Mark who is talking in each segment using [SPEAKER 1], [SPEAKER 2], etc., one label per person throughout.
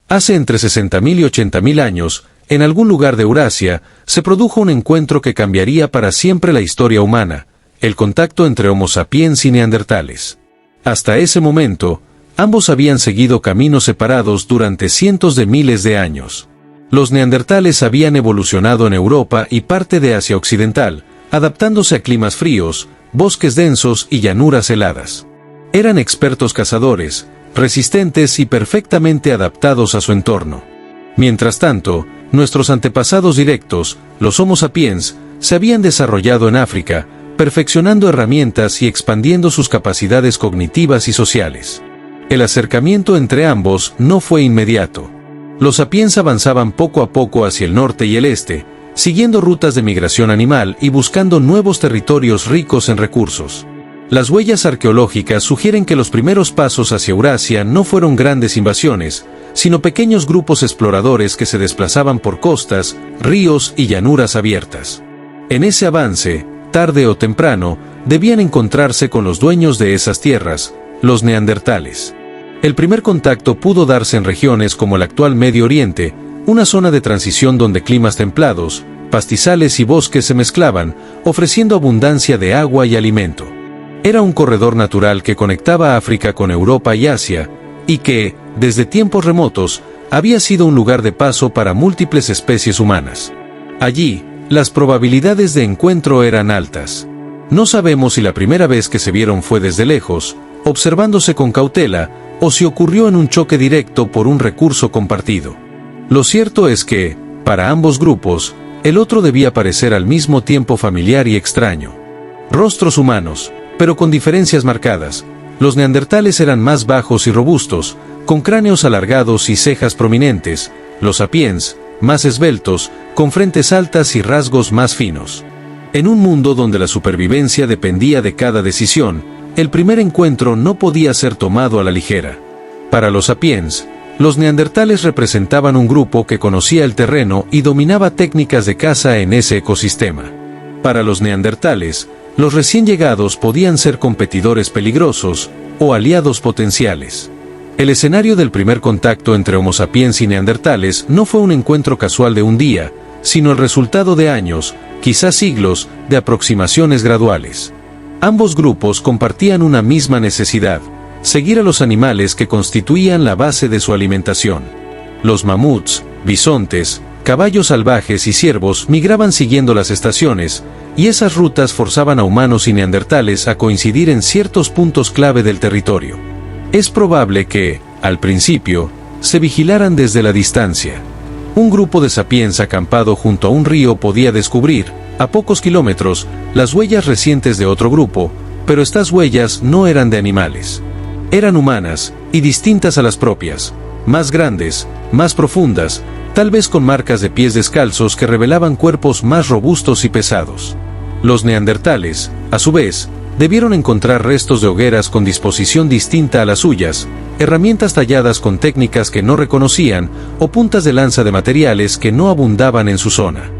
[SPEAKER 1] Hace entre 60.000 y 80.000 años, en algún lugar de Eurasia, se produjo un encuentro que cambiaría para siempre la historia humana, el contacto entre Homo sapiens y neandertales. Hasta ese momento, ambos habían seguido caminos separados durante cientos de miles de años. Los neandertales habían evolucionado en Europa y parte de Asia Occidental, adaptándose a climas fríos, bosques densos y llanuras heladas. Eran expertos cazadores, resistentes y perfectamente adaptados a su entorno. Mientras tanto, nuestros antepasados directos, los Homo sapiens, se habían desarrollado en África, perfeccionando herramientas y expandiendo sus capacidades cognitivas y sociales. El acercamiento entre ambos no fue inmediato. Los sapiens avanzaban poco a poco hacia el norte y el este, siguiendo rutas de migración animal y buscando nuevos territorios ricos en recursos. Las huellas arqueológicas sugieren que los primeros pasos hacia Eurasia no fueron grandes invasiones, sino pequeños grupos exploradores que se desplazaban por costas, ríos y llanuras abiertas. En ese avance, tarde o temprano, debían encontrarse con los dueños de esas tierras, los neandertales. El primer contacto pudo darse en regiones como el actual Medio Oriente, una zona de transición donde climas templados, pastizales y bosques se mezclaban, ofreciendo abundancia de agua y alimento. Era un corredor natural que conectaba África con Europa y Asia, y que, desde tiempos remotos, había sido un lugar de paso para múltiples especies humanas. Allí, las probabilidades de encuentro eran altas. No sabemos si la primera vez que se vieron fue desde lejos, observándose con cautela, o si ocurrió en un choque directo por un recurso compartido. Lo cierto es que, para ambos grupos, el otro debía parecer al mismo tiempo familiar y extraño. Rostros humanos, pero con diferencias marcadas. Los neandertales eran más bajos y robustos, con cráneos alargados y cejas prominentes, los sapiens, más esbeltos, con frentes altas y rasgos más finos. En un mundo donde la supervivencia dependía de cada decisión, el primer encuentro no podía ser tomado a la ligera. Para los sapiens, los neandertales representaban un grupo que conocía el terreno y dominaba técnicas de caza en ese ecosistema. Para los neandertales, los recién llegados podían ser competidores peligrosos o aliados potenciales. El escenario del primer contacto entre Homo sapiens y neandertales no fue un encuentro casual de un día, sino el resultado de años, quizás siglos, de aproximaciones graduales. Ambos grupos compartían una misma necesidad: seguir a los animales que constituían la base de su alimentación. Los mamuts, bisontes, caballos salvajes y ciervos migraban siguiendo las estaciones, y esas rutas forzaban a humanos y neandertales a coincidir en ciertos puntos clave del territorio. Es probable que, al principio, se vigilaran desde la distancia. Un grupo de sapiens acampado junto a un río podía descubrir, a pocos kilómetros, las huellas recientes de otro grupo, pero estas huellas no eran de animales. Eran humanas, y distintas a las propias, más grandes, más profundas, tal vez con marcas de pies descalzos que revelaban cuerpos más robustos y pesados. Los neandertales, a su vez, debieron encontrar restos de hogueras con disposición distinta a las suyas, herramientas talladas con técnicas que no reconocían, o puntas de lanza de materiales que no abundaban en su zona.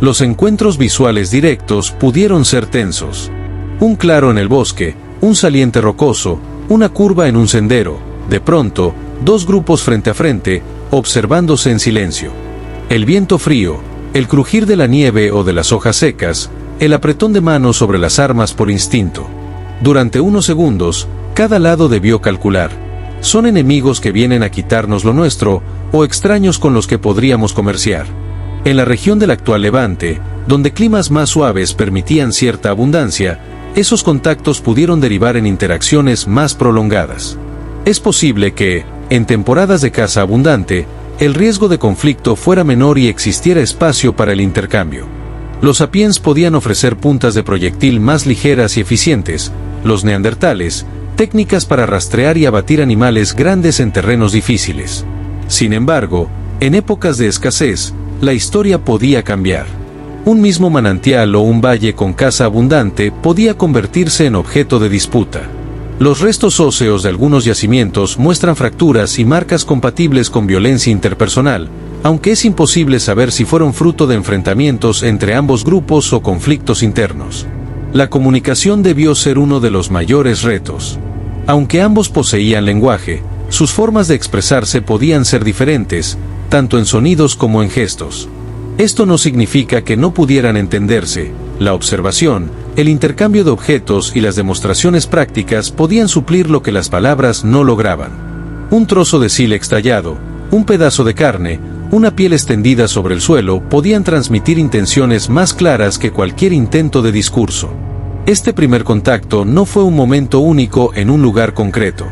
[SPEAKER 1] Los encuentros visuales directos pudieron ser tensos. Un claro en el bosque, un saliente rocoso, una curva en un sendero, de pronto, dos grupos frente a frente, observándose en silencio. El viento frío, el crujir de la nieve o de las hojas secas, el apretón de manos sobre las armas por instinto. Durante unos segundos, cada lado debió calcular: ¿son enemigos que vienen a quitarnos lo nuestro, o extraños con los que podríamos comerciar? En la región del actual Levante, donde climas más suaves permitían cierta abundancia, esos contactos pudieron derivar en interacciones más prolongadas. Es posible que, en temporadas de caza abundante, el riesgo de conflicto fuera menor y existiera espacio para el intercambio. Los sapiens podían ofrecer puntas de proyectil más ligeras y eficientes, los neandertales, técnicas para rastrear y abatir animales grandes en terrenos difíciles. Sin embargo, en épocas de escasez, la historia podía cambiar. Un mismo manantial o un valle con caza abundante podía convertirse en objeto de disputa. Los restos óseos de algunos yacimientos muestran fracturas y marcas compatibles con violencia interpersonal, aunque es imposible saber si fueron fruto de enfrentamientos entre ambos grupos o conflictos internos. La comunicación debió ser uno de los mayores retos. Aunque ambos poseían lenguaje, Sus formas de expresarse podían ser diferentes, tanto en sonidos como en gestos. Esto no significa que no pudieran entenderse. La observación, el intercambio de objetos y las demostraciones prácticas podían suplir lo que las palabras no lograban. Un trozo de sílex tallado, un pedazo de carne, una piel extendida sobre el suelo podían transmitir intenciones más claras que cualquier intento de discurso. Este primer contacto no fue un momento único en un lugar concreto.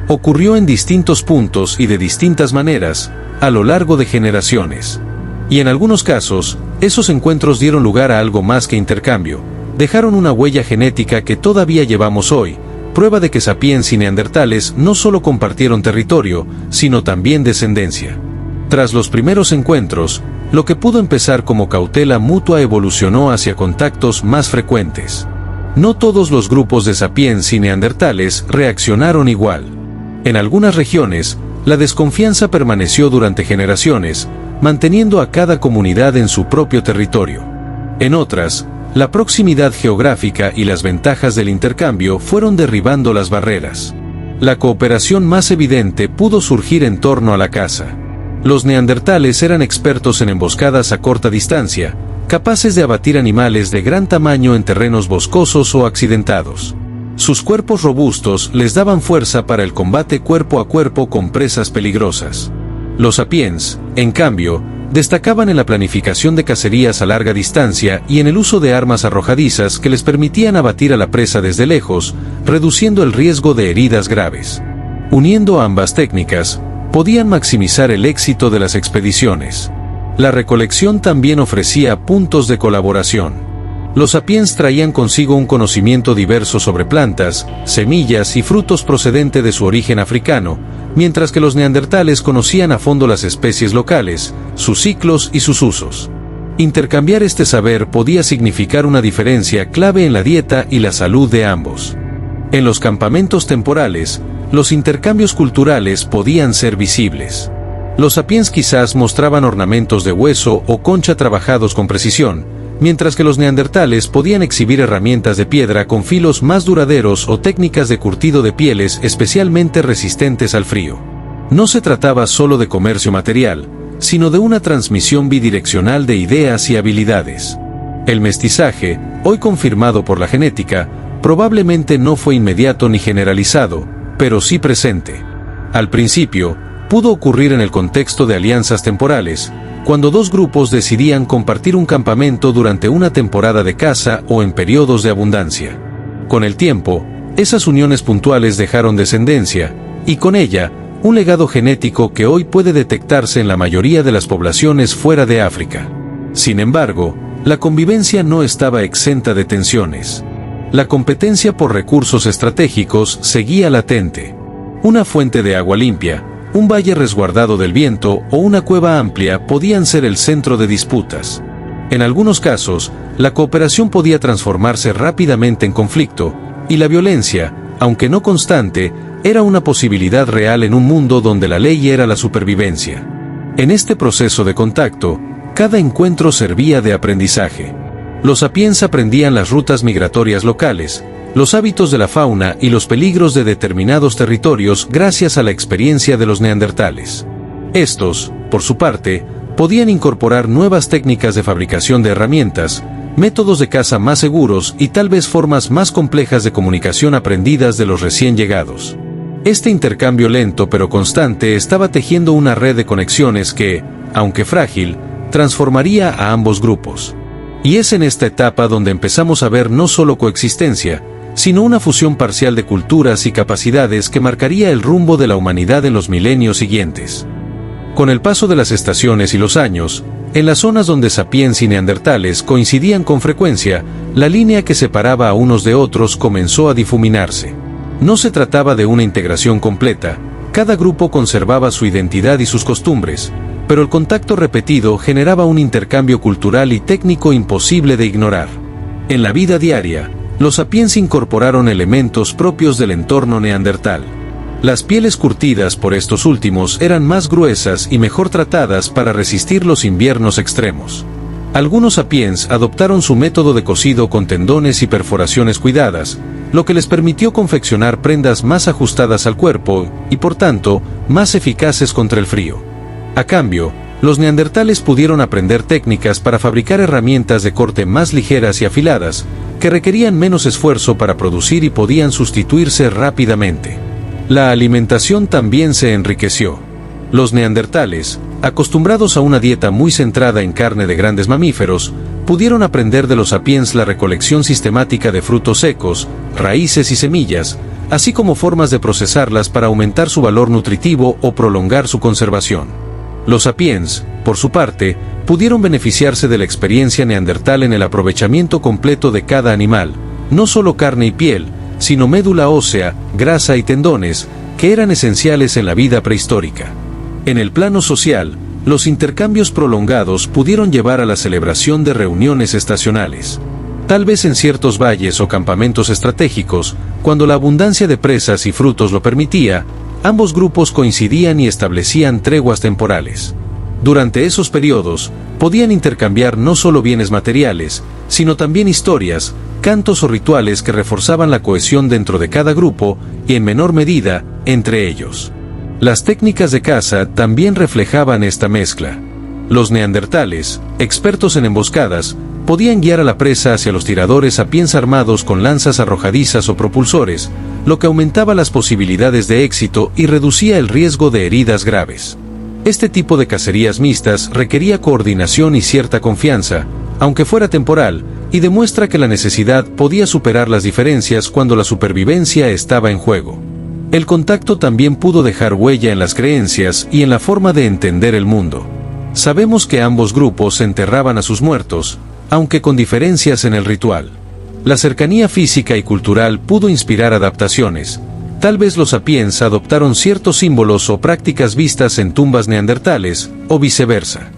[SPEAKER 1] Ocurrió en distintos puntos y de distintas maneras, a lo largo de generaciones. Y en algunos casos, esos encuentros dieron lugar a algo más que intercambio. Dejaron una huella genética que todavía llevamos hoy, prueba de que sapiens y neandertales no solo compartieron territorio, sino también descendencia. Tras los primeros encuentros, lo que pudo empezar como cautela mutua evolucionó hacia contactos más frecuentes. No todos los grupos de sapiens y neandertales reaccionaron igual. En algunas regiones, la desconfianza permaneció durante generaciones, manteniendo a cada comunidad en su propio territorio. En otras, la proximidad geográfica y las ventajas del intercambio fueron derribando las barreras. La cooperación más evidente pudo surgir en torno a la caza. Los neandertales eran expertos en emboscadas a corta distancia, capaces de abatir animales de gran tamaño en terrenos boscosos o accidentados. Sus cuerpos robustos les daban fuerza para el combate cuerpo a cuerpo con presas peligrosas. Los sapiens, en cambio, destacaban en la planificación de cacerías a larga distancia y en el uso de armas arrojadizas que les permitían abatir a la presa desde lejos, reduciendo el riesgo de heridas graves. Uniendo ambas técnicas, podían maximizar el éxito de las expediciones. La recolección también ofrecía puntos de colaboración. Los sapiens traían consigo un conocimiento diverso sobre plantas, semillas y frutos procedente de su origen africano, mientras que los neandertales conocían a fondo las especies locales, sus ciclos y sus usos. Intercambiar este saber podía significar una diferencia clave en la dieta y la salud de ambos. En los campamentos temporales, los intercambios culturales podían ser visibles. Los sapiens quizás mostraban ornamentos de hueso o concha trabajados con precisión, mientras que los neandertales podían exhibir herramientas de piedra con filos más duraderos o técnicas de curtido de pieles especialmente resistentes al frío. No se trataba solo de comercio material, sino de una transmisión bidireccional de ideas y habilidades. El mestizaje, hoy confirmado por la genética, probablemente no fue inmediato ni generalizado, pero sí presente. Al principio, pudo ocurrir en el contexto de alianzas temporales, cuando dos grupos decidían compartir un campamento durante una temporada de caza o en periodos de abundancia. Con el tiempo, esas uniones puntuales dejaron descendencia, y con ella, un legado genético que hoy puede detectarse en la mayoría de las poblaciones fuera de África. Sin embargo, la convivencia no estaba exenta de tensiones. La competencia por recursos estratégicos seguía latente. Una fuente de agua limpia, un valle resguardado del viento o una cueva amplia podían ser el centro de disputas. En algunos casos, la cooperación podía transformarse rápidamente en conflicto, y la violencia, aunque no constante, era una posibilidad real en un mundo donde la ley era la supervivencia. En este proceso de contacto, cada encuentro servía de aprendizaje. Los sapiens aprendían las rutas migratorias locales, los hábitos de la fauna y los peligros de determinados territorios gracias a la experiencia de los neandertales. Estos, por su parte, podían incorporar nuevas técnicas de fabricación de herramientas, métodos de caza más seguros y tal vez formas más complejas de comunicación aprendidas de los recién llegados. Este intercambio lento pero constante estaba tejiendo una red de conexiones que, aunque frágil, transformaría a ambos grupos. Y es en esta etapa donde empezamos a ver no solo coexistencia, sino una fusión parcial de culturas y capacidades que marcaría el rumbo de la humanidad en los milenios siguientes. Con el paso de las estaciones y los años, en las zonas donde sapiens y neandertales coincidían con frecuencia, la línea que separaba a unos de otros comenzó a difuminarse. No se trataba de una integración completa, cada grupo conservaba su identidad y sus costumbres, pero el contacto repetido generaba un intercambio cultural y técnico imposible de ignorar. En la vida diaria, los sapiens incorporaron elementos propios del entorno neandertal. Las pieles curtidas por estos últimos eran más gruesas y mejor tratadas para resistir los inviernos extremos. Algunos sapiens adoptaron su método de cosido con tendones y perforaciones cuidadas, lo que les permitió confeccionar prendas más ajustadas al cuerpo y, por tanto, más eficaces contra el frío. A cambio, los neandertales pudieron aprender técnicas para fabricar herramientas de corte más ligeras y afiladas, que requerían menos esfuerzo para producir y podían sustituirse rápidamente. La alimentación también se enriqueció. Los neandertales, acostumbrados a una dieta muy centrada en carne de grandes mamíferos, pudieron aprender de los sapiens la recolección sistemática de frutos secos, raíces y semillas, así como formas de procesarlas para aumentar su valor nutritivo o prolongar su conservación. Los sapiens, por su parte, pudieron beneficiarse de la experiencia neandertal en el aprovechamiento completo de cada animal, no solo carne y piel, sino médula ósea, grasa y tendones, que eran esenciales en la vida prehistórica. En el plano social, los intercambios prolongados pudieron llevar a la celebración de reuniones estacionales. Tal vez en ciertos valles o campamentos estratégicos, cuando la abundancia de presas y frutos lo permitía, ambos grupos coincidían y establecían treguas temporales. Durante esos periodos, podían intercambiar no solo bienes materiales, sino también historias, cantos o rituales que reforzaban la cohesión dentro de cada grupo y, en menor medida, entre ellos. Las técnicas de caza también reflejaban esta mezcla. Los neandertales, expertos en emboscadas, podían guiar a la presa hacia los tiradores sapiens armados con lanzas arrojadizas o propulsores, lo que aumentaba las posibilidades de éxito y reducía el riesgo de heridas graves. Este tipo de cacerías mixtas requería coordinación y cierta confianza, aunque fuera temporal, y demuestra que la necesidad podía superar las diferencias cuando la supervivencia estaba en juego. El contacto también pudo dejar huella en las creencias y en la forma de entender el mundo. Sabemos que ambos grupos enterraban a sus muertos, aunque con diferencias en el ritual. La cercanía física y cultural pudo inspirar adaptaciones. Tal vez los sapiens adoptaron ciertos símbolos o prácticas vistas en tumbas neandertales, o viceversa.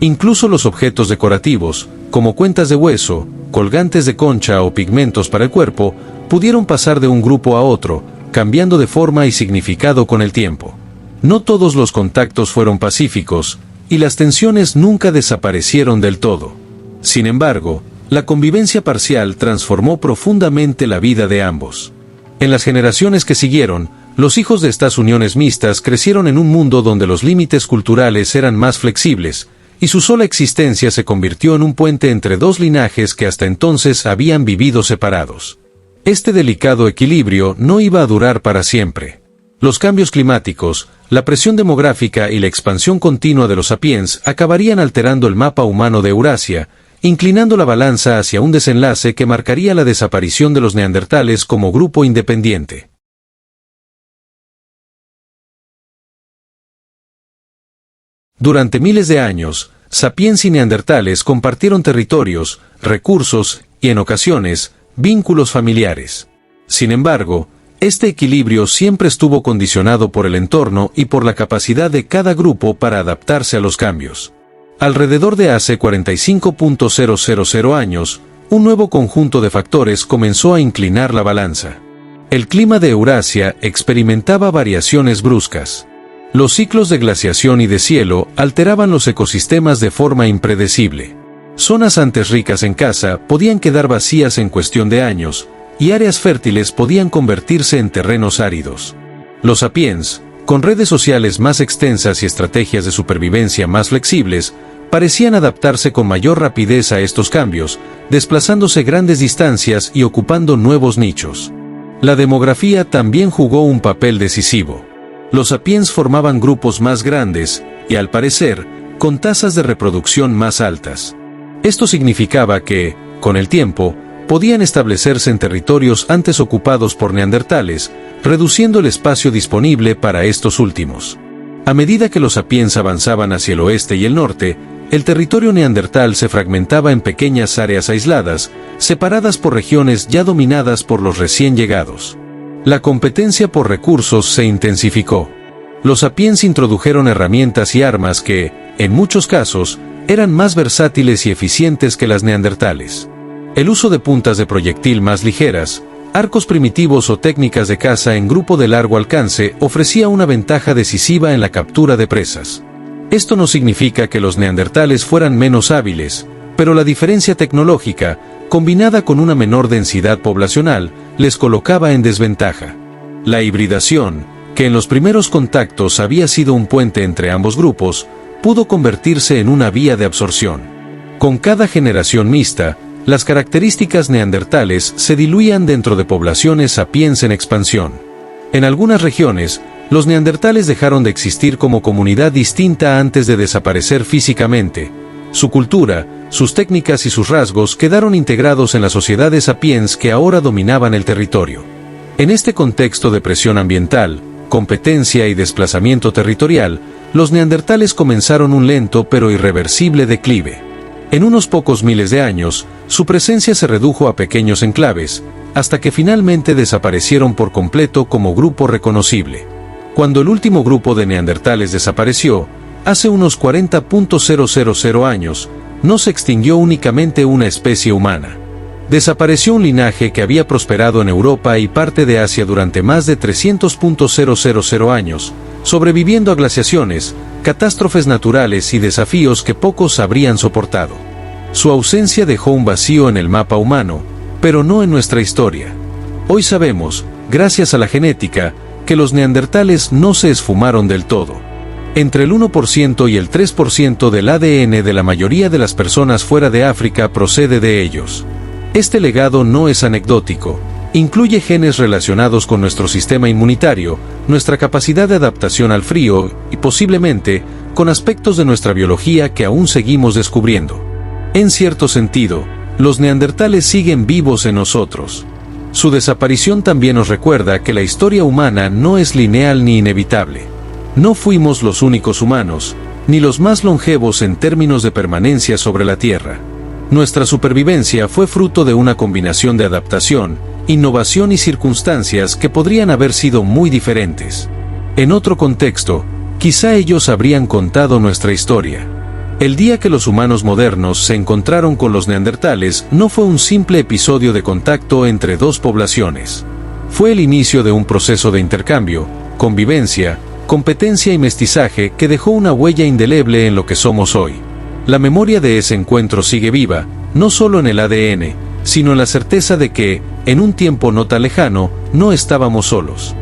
[SPEAKER 1] Incluso los objetos decorativos, como cuentas de hueso, colgantes de concha o pigmentos para el cuerpo, pudieron pasar de un grupo a otro, cambiando de forma y significado con el tiempo. No todos los contactos fueron pacíficos, y las tensiones nunca desaparecieron del todo. Sin embargo, la convivencia parcial transformó profundamente la vida de ambos. En las generaciones que siguieron, los hijos de estas uniones mixtas crecieron en un mundo donde los límites culturales eran más flexibles, y su sola existencia se convirtió en un puente entre dos linajes que hasta entonces habían vivido separados. Este delicado equilibrio no iba a durar para siempre. Los cambios climáticos, la presión demográfica y la expansión continua de los sapiens acabarían alterando el mapa humano de Eurasia, inclinando la balanza hacia un desenlace que marcaría la desaparición de los neandertales como grupo independiente. Durante miles de años, sapiens y neandertales compartieron territorios, recursos y, en ocasiones, vínculos familiares. Sin embargo, este equilibrio siempre estuvo condicionado por el entorno y por la capacidad de cada grupo para adaptarse a los cambios. Alrededor de hace 45.000 años, un nuevo conjunto de factores comenzó a inclinar la balanza. El clima de Eurasia experimentaba variaciones bruscas. Los ciclos de glaciación y deshielo alteraban los ecosistemas de forma impredecible. Zonas antes ricas en caza podían quedar vacías en cuestión de años, y áreas fértiles podían convertirse en terrenos áridos. Los sapiens, con redes sociales más extensas y estrategias de supervivencia más flexibles, parecían adaptarse con mayor rapidez a estos cambios, desplazándose grandes distancias y ocupando nuevos nichos. La demografía también jugó un papel decisivo. Los sapiens formaban grupos más grandes y, al parecer, con tasas de reproducción más altas. Esto significaba que, con el tiempo, podían establecerse en territorios antes ocupados por neandertales, reduciendo el espacio disponible para estos últimos. A medida que los sapiens avanzaban hacia el oeste y el norte, el territorio neandertal se fragmentaba en pequeñas áreas aisladas, separadas por regiones ya dominadas por los recién llegados. La competencia por recursos se intensificó. Los sapiens introdujeron herramientas y armas que, en muchos casos, eran más versátiles y eficientes que las neandertales. El uso de puntas de proyectil más ligeras, arcos primitivos o técnicas de caza en grupo de largo alcance ofrecía una ventaja decisiva en la captura de presas. Esto no significa que los neandertales fueran menos hábiles, pero la diferencia tecnológica, combinada con una menor densidad poblacional, les colocaba en desventaja. La hibridación, que en los primeros contactos había sido un puente entre ambos grupos, pudo convertirse en una vía de absorción. Con cada generación mixta, las características neandertales se diluían dentro de poblaciones sapiens en expansión. En algunas regiones, los neandertales dejaron de existir como comunidad distinta antes de desaparecer físicamente. Su cultura, sus técnicas y sus rasgos quedaron integrados en las sociedades sapiens que ahora dominaban el territorio. En este contexto de presión ambiental, competencia y desplazamiento territorial, los neandertales comenzaron un lento pero irreversible declive. En unos pocos miles de años, su presencia se redujo a pequeños enclaves, hasta que finalmente desaparecieron por completo como grupo reconocible. Cuando el último grupo de neandertales desapareció, hace unos 40.000 años, no se extinguió únicamente una especie humana. Desapareció un linaje que había prosperado en Europa y parte de Asia durante más de 300.000 años, sobreviviendo a glaciaciones, catástrofes naturales y desafíos que pocos habrían soportado. Su ausencia dejó un vacío en el mapa humano, pero no en nuestra historia. Hoy sabemos, gracias a la genética, que los neandertales no se esfumaron del todo. Entre el 1% y el 3% del ADN de la mayoría de las personas fuera de África procede de ellos. Este legado no es anecdótico, incluye genes relacionados con nuestro sistema inmunitario, nuestra capacidad de adaptación al frío y posiblemente con aspectos de nuestra biología que aún seguimos descubriendo. En cierto sentido, los neandertales siguen vivos en nosotros. Su desaparición también nos recuerda que la historia humana no es lineal ni inevitable. No fuimos los únicos humanos, ni los más longevos en términos de permanencia sobre la Tierra. Nuestra supervivencia fue fruto de una combinación de adaptación, innovación y circunstancias que podrían haber sido muy diferentes. En otro contexto, quizá ellos habrían contado nuestra historia. El día que los humanos modernos se encontraron con los neandertales no fue un simple episodio de contacto entre dos poblaciones. Fue el inicio de un proceso de intercambio, convivencia, competencia y mestizaje que dejó una huella indeleble en lo que somos hoy. La memoria de ese encuentro sigue viva, no solo en el ADN, sino en la certeza de que, en un tiempo no tan lejano, no estábamos solos.